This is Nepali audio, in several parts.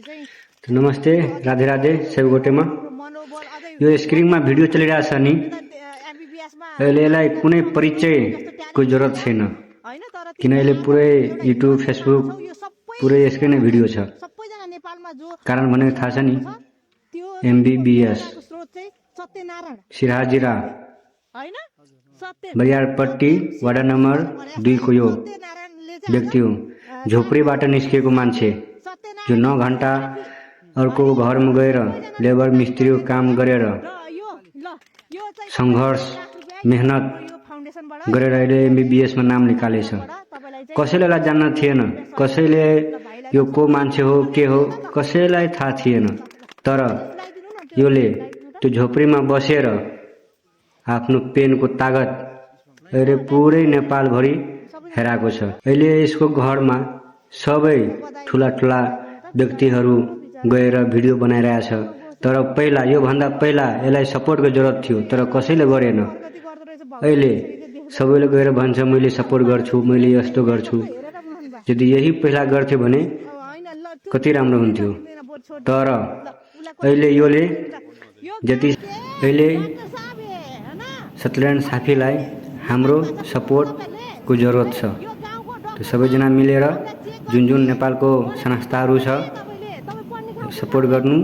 तो नमस्ते राधे राधे सबैगोटेमा यो स्क्रिनमा भिडियो चलिरहेछ नि यसलाई कुनै परिचयको जरुरत छैन किन यसले पुरै युट्युब फेसबुक पुरै यसकै नै भिडियो छ कारण भनेको थाहा छ नि एमबीबीएस सिराहाजिरा बरियारपट्टी वडा नम्बर 2 को यो व्यक्ति हो झोपडीबाट निस्किएको मान्छे जो 9 घण्टा अर्को घरमा गएर लेबर मिस्त्रीको काम गरेर संघर्ष मेहनत गरेर अहिले एमबीबीएस मा नाम निकालेछ। कसैलाई जान्न थिएन, कसैले यो को मान्छे हो के हो कसैलाई थाहा थिएन, तर योले त्यो झोपडीमा बसेर आफ्नो पेनको तागत अहिले पुरै नेपाल भरि हेराएको छ। अहिले यसको घरमा सबै ठुला ठुला व्यक्तिहरू गएर भिडियो बनाइरहेछ, तर पहिला यो भन्दा पहिला यसलाई सपोर्टको जरुरत थियो तर कसैले गरेन। अहिले सबैले गएर भन्छ मैले सपोर्ट गर्छु, मैले यस्तो गर्छु। यदि यही पहिला गर्थे भने कति राम्रो हुन्थ्यो, तर अहिले योले जति अहिले सत्यनारायण साफीलाई हाम्रो सपोर्टको जरुरत छ। त्यो सबैजना मिलेर जुन जुन नेपालको संस्थाहरू छ सपोर्ट गर्नु,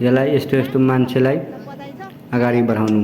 यसलाई यस्तो यस्तो मान्छेलाई अगाडि बढाउनु।